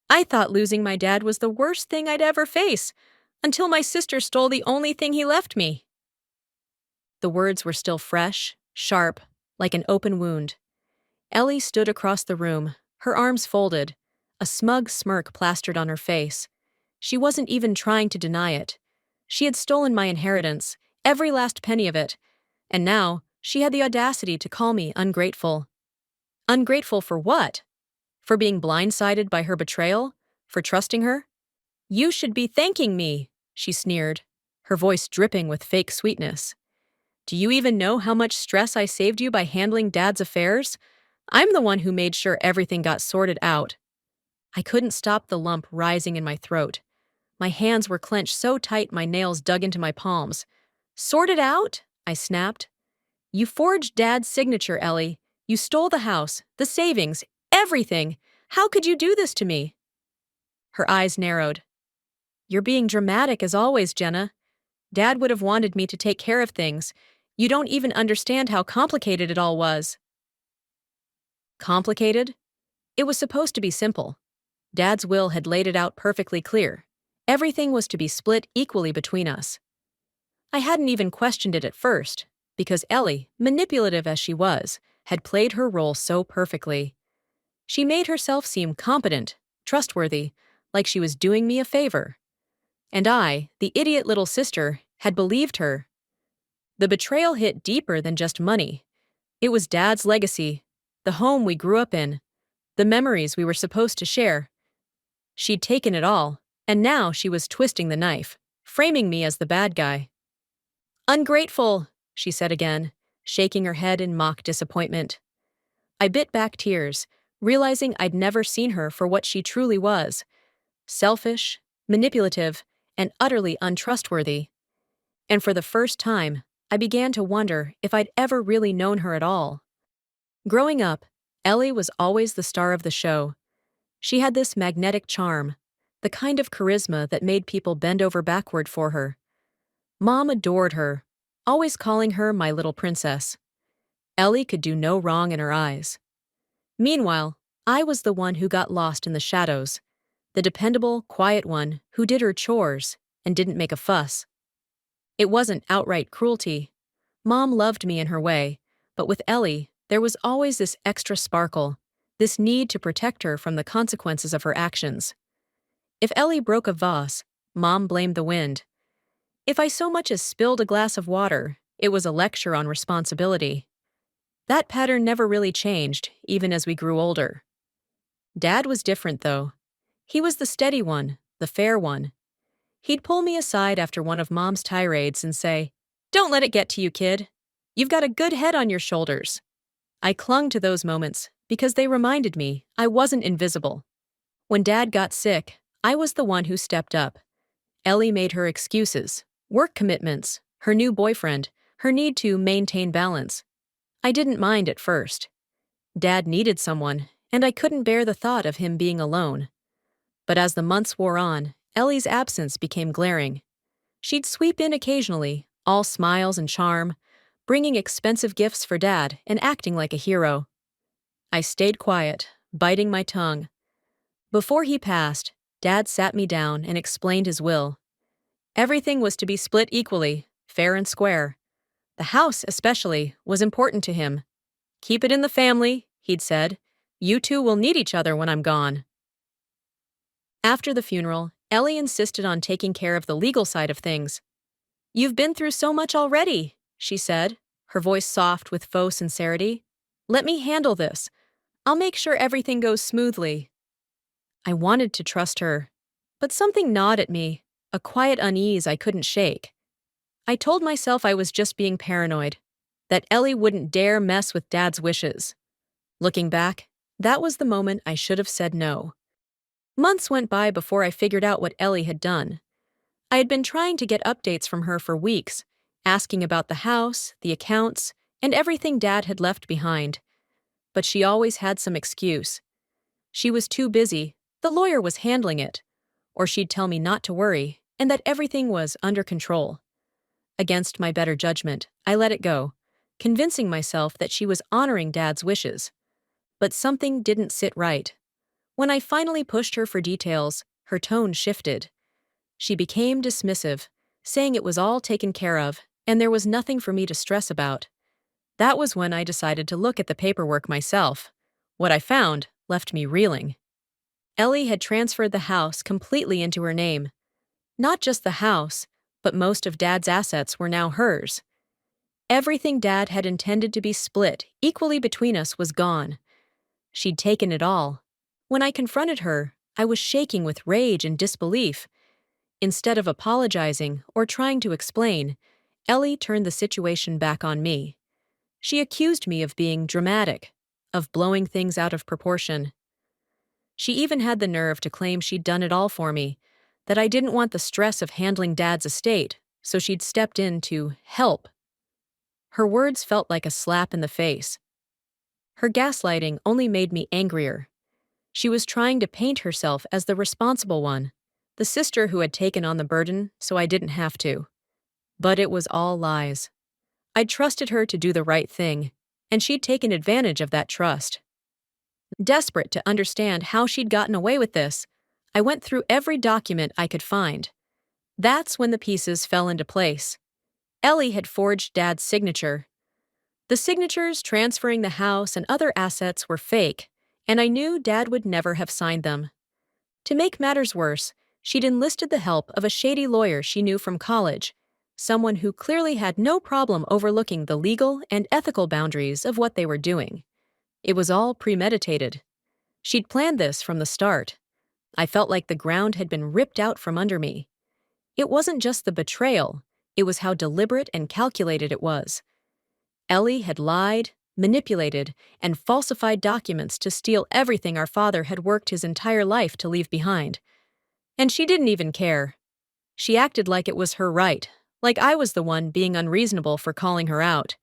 I thought losing my dad was the worst thing I'd ever face, until my sister stole the only thing he left me. The words were still fresh, sharp, like an open wound. Ellie stood across the room, her arms folded, a smug smirk plastered on her face. She wasn't even trying to deny it. She had stolen my inheritance, every last penny of it, and now she had the audacity to call me ungrateful. Ungrateful for what? For being blindsided by her betrayal? For trusting her? You should be thanking me, she sneered, her voice dripping with fake sweetness. Do you even know how much stress I saved you by handling Dad's affairs? I'm the one who made sure everything got sorted out. I couldn't stop the lump rising in my throat. My hands were clenched so tight my nails dug into my palms. Sorted out? I snapped. You forged Dad's signature, Ellie. You stole the house, the savings, everything. How could you do this to me? Her eyes narrowed. You're being dramatic as always, Jenna. Dad would have wanted me to take care of things. You don't even understand how complicated it all was. Complicated? It was supposed to be simple. Dad's will had laid it out perfectly clear. Everything was to be split equally between us. I hadn't even questioned it at first, because Ellie, manipulative as she was, had played her role so perfectly. She made herself seem competent, trustworthy, like she was doing me a favor. And I, the idiot little sister, had believed her. The betrayal hit deeper than just money. It was Dad's legacy, the home we grew up in, the memories we were supposed to share. She'd taken it all, and now she was twisting the knife, framing me as the bad guy. Ungrateful, she said again, shaking her head in mock disappointment. I bit back tears, realizing I'd never seen her for what she truly was: selfish, manipulative, and utterly untrustworthy. And for the first time, I began to wonder if I'd ever really known her at all. Growing up, Ellie was always the star of the show. She had this magnetic charm, the kind of charisma that made people bend over backward for her. Mom adored her, always calling her my little princess. Ellie could do no wrong in her eyes. Meanwhile, I was the one who got lost in the shadows, the dependable, quiet one who did her chores and didn't make a fuss. It wasn't outright cruelty. Mom loved me in her way, but with Ellie, there was always this extra sparkle, this need to protect her from the consequences of her actions. If Ellie broke a vase, Mom blamed the wind. If I so much as spilled a glass of water, it was a lecture on responsibility. That pattern never really changed, even as we grew older. Dad was different, though. He was the steady one, the fair one. He'd pull me aside after one of Mom's tirades and say, "Don't let it get to you, kid. You've got a good head on your shoulders." I clung to those moments because they reminded me I wasn't invisible. When Dad got sick, I was the one who stepped up. Ellie made her excuses, work commitments, her new boyfriend, her need to maintain balance. I didn't mind at first. Dad needed someone, and I couldn't bear the thought of him being alone. But as the months wore on, Ellie's absence became glaring. She'd sweep in occasionally, all smiles and charm, bringing expensive gifts for Dad and acting like a hero. I stayed quiet, biting my tongue. Before he passed, Dad sat me down and explained his will. Everything was to be split equally, fair and square. The house, especially, was important to him. "Keep it in the family," he'd said. "You two will need each other when I'm gone." After the funeral, Ellie insisted on taking care of the legal side of things. "You've been through so much already," she said, her voice soft with faux sincerity. "Let me handle this. I'll make sure everything goes smoothly." I wanted to trust her, but something gnawed at me, a quiet unease I couldn't shake. I told myself I was just being paranoid, that Ellie wouldn't dare mess with Dad's wishes. Looking back, that was the moment I should have said no. Months went by before I figured out what Ellie had done. I had been trying to get updates from her for weeks, asking about the house, the accounts, and everything Dad had left behind. But she always had some excuse. She was too busy, the lawyer was handling it, or she'd tell me not to worry and that everything was under control. Against my better judgment, I let it go, convincing myself that she was honoring Dad's wishes. But something didn't sit right. When I finally pushed her for details, her tone shifted. She became dismissive, saying it was all taken care of and there was nothing for me to stress about. That was when I decided to look at the paperwork myself. What I found left me reeling. Ellie had transferred the house completely into her name. Not just the house, but most of Dad's assets were now hers. Everything Dad had intended to be split equally between us was gone. She'd taken it all. When I confronted her, I was shaking with rage and disbelief. Instead of apologizing or trying to explain, Ellie turned the situation back on me. She accused me of being dramatic, of blowing things out of proportion. She even had the nerve to claim she'd done it all for me, that I didn't want the stress of handling Dad's estate, so she'd stepped in to help. Her words felt like a slap in the face. Her gaslighting only made me angrier. She was trying to paint herself as the responsible one, the sister who had taken on the burden so I didn't have to. But it was all lies. I'd trusted her to do the right thing, and she'd taken advantage of that trust. Desperate to understand how she'd gotten away with this, I went through every document I could find. That's when the pieces fell into place. Ellie had forged Dad's signature. The signatures transferring the house and other assets were fake, and I knew Dad would never have signed them. To make matters worse, she'd enlisted the help of a shady lawyer she knew from college, someone who clearly had no problem overlooking the legal and ethical boundaries of what they were doing. It was all premeditated. She'd planned this from the start. I felt like the ground had been ripped out from under me. It wasn't just the betrayal, it was how deliberate and calculated it was. Ellie had lied, manipulated, and falsified documents to steal everything our father had worked his entire life to leave behind. And she didn't even care. She acted like it was her right, like I was the one being unreasonable for calling her out.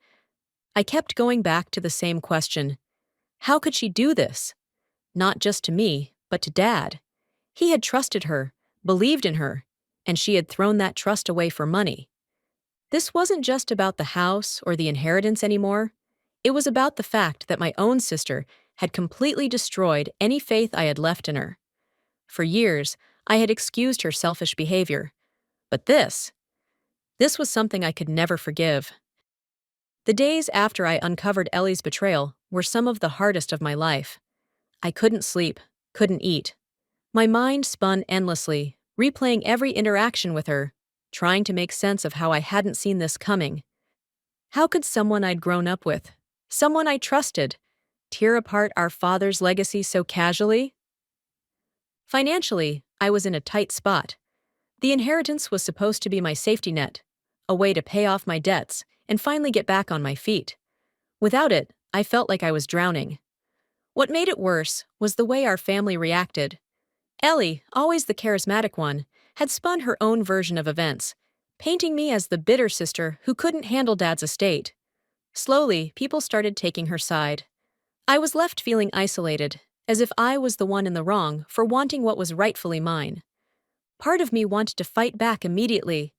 I kept going back to the same question. How could she do this? Not just to me, but to Dad. He had trusted her, believed in her, and she had thrown that trust away for money. This wasn't just about the house or the inheritance anymore. It was about the fact that my own sister had completely destroyed any faith I had left in her. For years, I had excused her selfish behavior. But this was something I could never forgive. The days after I uncovered Ellie's betrayal were some of the hardest of my life. I couldn't sleep, couldn't eat. My mind spun endlessly, replaying every interaction with her, trying to make sense of how I hadn't seen this coming. How could someone I'd grown up with, someone I trusted, tear apart our father's legacy so casually? Financially, I was in a tight spot. The inheritance was supposed to be my safety net, a way to pay off my debts and finally get back on my feet. Without it, I felt like I was drowning. What made it worse was the way our family reacted. Ellie, always the charismatic one, had spun her own version of events, painting me as the bitter sister who couldn't handle Dad's estate. Slowly, people started taking her side. I was left feeling isolated, as if I was the one in the wrong for wanting what was rightfully mine. Part of me wanted to fight back immediately.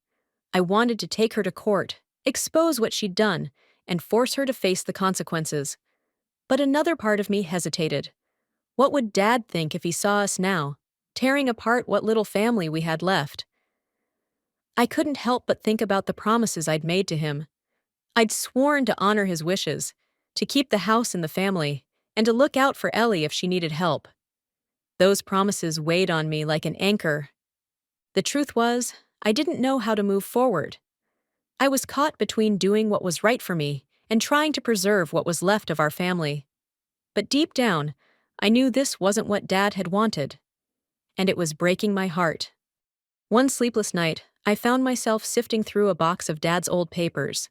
I wanted to take her to court, expose what she'd done, and force her to face the consequences. But another part of me hesitated. What would Dad think if he saw us now, tearing apart what little family we had left? I couldn't help but think about the promises I'd made to him. I'd sworn to honor his wishes, to keep the house in the family, and to look out for Ellie if she needed help. Those promises weighed on me like an anchor. The truth was, I didn't know how to move forward. I was caught between doing what was right for me and trying to preserve what was left of our family. But deep down, I knew this wasn't what Dad had wanted, and it was breaking my heart. One sleepless night, I found myself sifting through a box of Dad's old papers.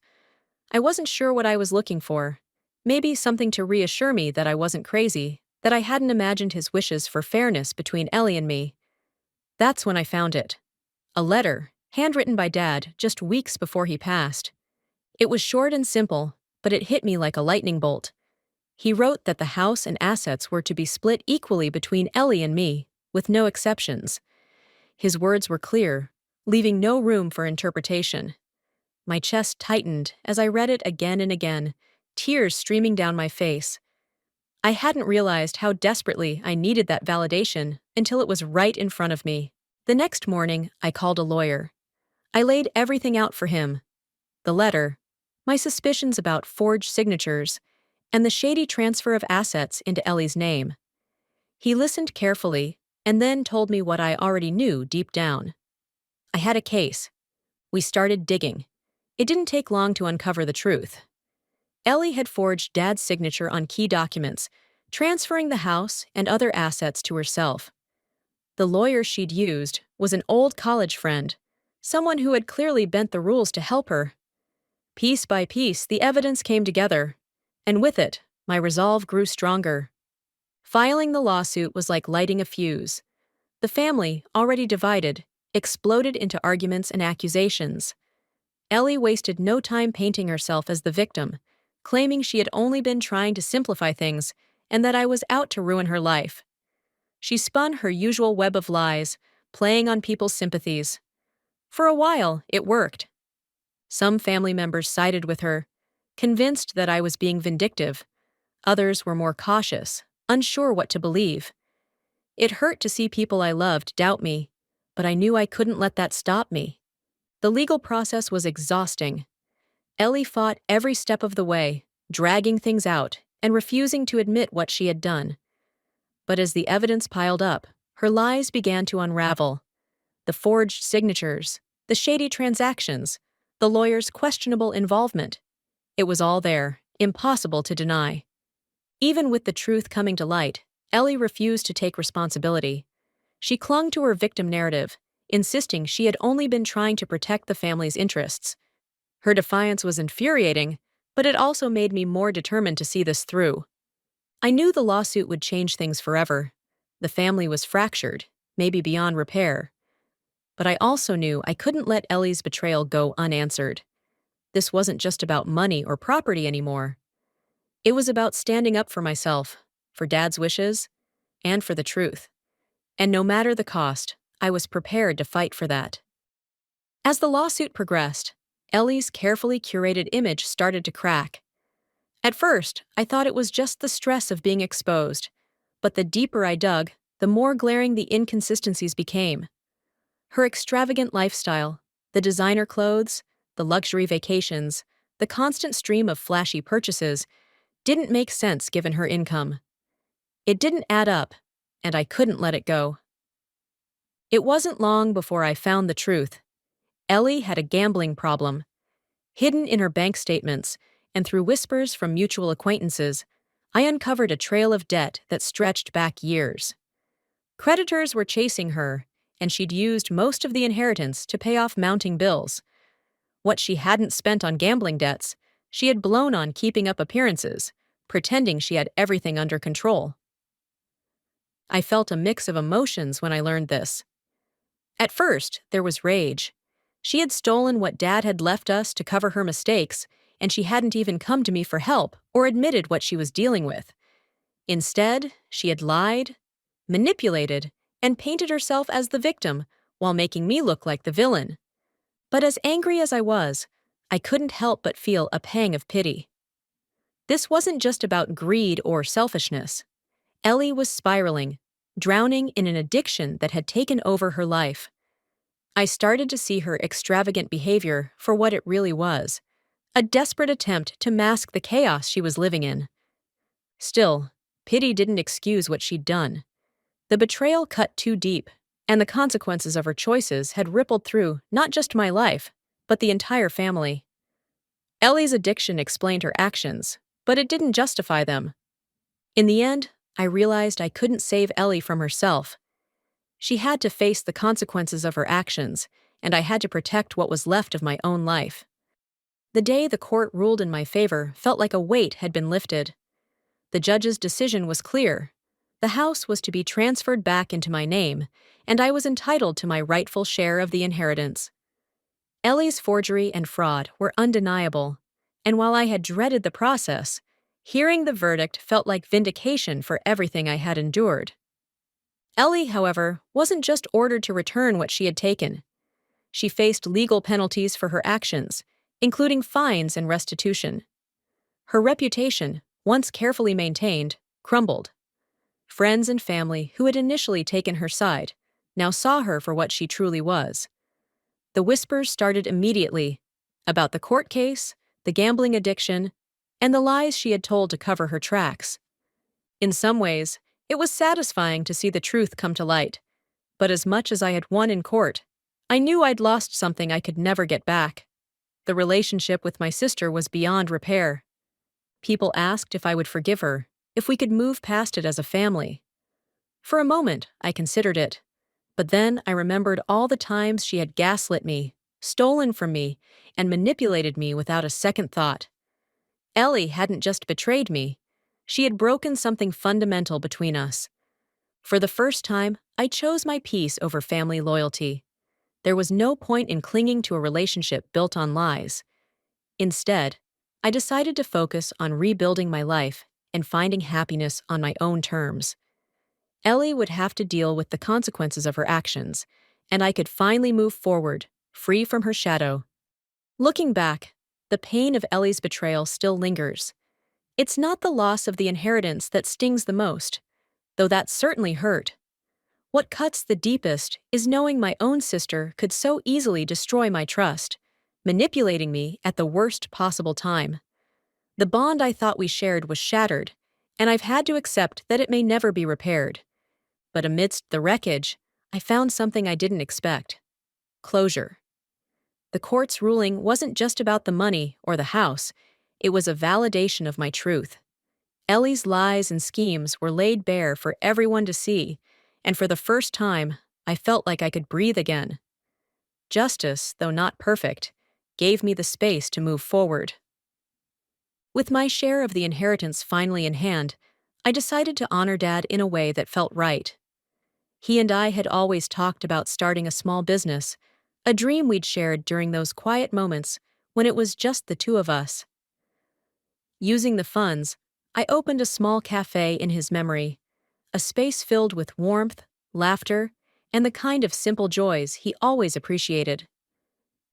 I wasn't sure what I was looking for. Maybe something to reassure me that I wasn't crazy, that I hadn't imagined his wishes for fairness between Ellie and me. That's when I found it. A letter, handwritten by Dad just weeks before he passed. It was short and simple, but it hit me like a lightning bolt. He wrote that the house and assets were to be split equally between Ellie and me, with no exceptions. His words were clear, leaving no room for interpretation. My chest tightened as I read it again and again, tears streaming down my face. I hadn't realized how desperately I needed that validation until it was right in front of me. The next morning, I called a lawyer. I laid everything out for him: the letter, my suspicions about forged signatures, and the shady transfer of assets into Ellie's name. He listened carefully and then told me what I already knew deep down. I had a case. We started digging. It didn't take long to uncover the truth. Ellie had forged Dad's signature on key documents, transferring the house and other assets to herself. The lawyer she'd used was an old college friend, someone who had clearly bent the rules to help her. Piece by piece, the evidence came together, and with it, my resolve grew stronger. Filing the lawsuit was like lighting a fuse. The family, already divided, exploded into arguments and accusations. Ellie wasted no time painting herself as the victim, claiming she had only been trying to simplify things and that I was out to ruin her life. She spun her usual web of lies, playing on people's sympathies. For a while, it worked. Some family members sided with her, convinced that I was being vindictive. Others were more cautious, unsure what to believe. It hurt to see people I loved doubt me, but I knew I couldn't let that stop me. The legal process was exhausting. Ellie fought every step of the way, dragging things out and refusing to admit what she had done. But as the evidence piled up, her lies began to unravel. The forged signatures, the shady transactions, the lawyer's questionable involvement. It was all there, impossible to deny. Even with the truth coming to light, Ellie refused to take responsibility. She clung to her victim narrative, insisting she had only been trying to protect the family's interests. Her defiance was infuriating, but it also made me more determined to see this through. I knew the lawsuit would change things forever. The family was fractured, maybe beyond repair. But I also knew I couldn't let Ellie's betrayal go unanswered. This wasn't just about money or property anymore. It was about standing up for myself, for Dad's wishes, and for the truth. And no matter the cost, I was prepared to fight for that. As the lawsuit progressed, Ellie's carefully curated image started to crack. At first, I thought it was just the stress of being exposed, but the deeper I dug, the more glaring the inconsistencies became. Her extravagant lifestyle, the designer clothes, the luxury vacations, the constant stream of flashy purchases, didn't make sense given her income. It didn't add up, and I couldn't let it go. It wasn't long before I found the truth. Ellie had a gambling problem. Hidden in her bank statements, and through whispers from mutual acquaintances, I uncovered a trail of debt that stretched back years. Creditors were chasing her, and she'd used most of the inheritance to pay off mounting bills. What she hadn't spent on gambling debts, she had blown on keeping up appearances, pretending she had everything under control. I felt a mix of emotions when I learned this. At first, there was rage. She had stolen what Dad had left us to cover her mistakes, and she hadn't even come to me for help or admitted what she was dealing with. Instead, she had lied, manipulated, and painted herself as the victim while making me look like the villain. But as angry as I was, I couldn't help but feel a pang of pity. This wasn't just about greed or selfishness. Ellie was spiraling, drowning in an addiction that had taken over her life. I started to see her extravagant behavior for what it really was: a desperate attempt to mask the chaos she was living in. Still, pity didn't excuse what she'd done. The betrayal cut too deep, and the consequences of her choices had rippled through not just my life, but the entire family. Ellie's addiction explained her actions, but it didn't justify them. In the end, I realized I couldn't save Ellie from herself. She had to face the consequences of her actions, and I had to protect what was left of my own life. The day the court ruled in my favor felt like a weight had been lifted. The judge's decision was clear. The house was to be transferred back into my name, and I was entitled to my rightful share of the inheritance. Ellie's forgery and fraud were undeniable, and while I had dreaded the process, hearing the verdict felt like vindication for everything I had endured. Ellie, however, wasn't just ordered to return what she had taken. She faced legal penalties for her actions, including fines and restitution. Her reputation, once carefully maintained, crumbled. Friends and family who had initially taken her side now saw her for what she truly was. The whispers started immediately about the court case, the gambling addiction, and the lies she had told to cover her tracks. In some ways, it was satisfying to see the truth come to light, but as much as I had won in court, I knew I'd lost something I could never get back. The relationship with my sister was beyond repair. People asked if I would forgive her, if we could move past it as a family. For a moment, I considered it, but then I remembered all the times she had gaslit me, stolen from me, and manipulated me without a second thought. Ellie hadn't just betrayed me, she had broken something fundamental between us. For the first time, I chose my peace over family loyalty. There was no point in clinging to a relationship built on lies. Instead, I decided to focus on rebuilding my life and finding happiness on my own terms. Ellie would have to deal with the consequences of her actions, and I could finally move forward, free from her shadow. Looking back, the pain of Ellie's betrayal still lingers. It's not the loss of the inheritance that stings the most, though that certainly hurt. What cuts the deepest is knowing my own sister could so easily destroy my trust, manipulating me at the worst possible time. The bond I thought we shared was shattered, and I've had to accept that it may never be repaired. But amidst the wreckage, I found something I didn't expect: closure. The court's ruling wasn't just about the money or the house, it was a validation of my truth. Ellie's lies and schemes were laid bare for everyone to see, and for the first time, I felt like I could breathe again. Justice, though not perfect, gave me the space to move forward. With my share of the inheritance finally in hand, I decided to honor Dad in a way that felt right. He and I had always talked about starting a small business, a dream we'd shared during those quiet moments when it was just the two of us. Using the funds, I opened a small cafe in his memory, a space filled with warmth, laughter, and the kind of simple joys he always appreciated.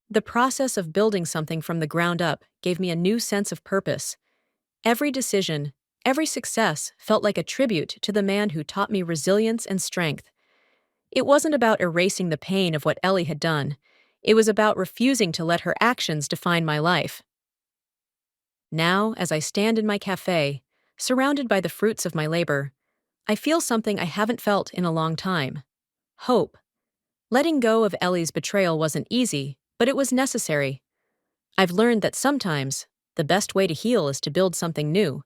The process of building something from the ground up gave me a new sense of purpose. Every decision, every success felt like a tribute to the man who taught me resilience and strength. It wasn't about erasing the pain of what Ellie had done. It was about refusing to let her actions define my life. Now, as I stand in my cafe, surrounded by the fruits of my labor, I feel something I haven't felt in a long time: hope. Letting go of Ellie's betrayal wasn't easy, but it was necessary. I've learned that sometimes, the best way to heal is to build something new,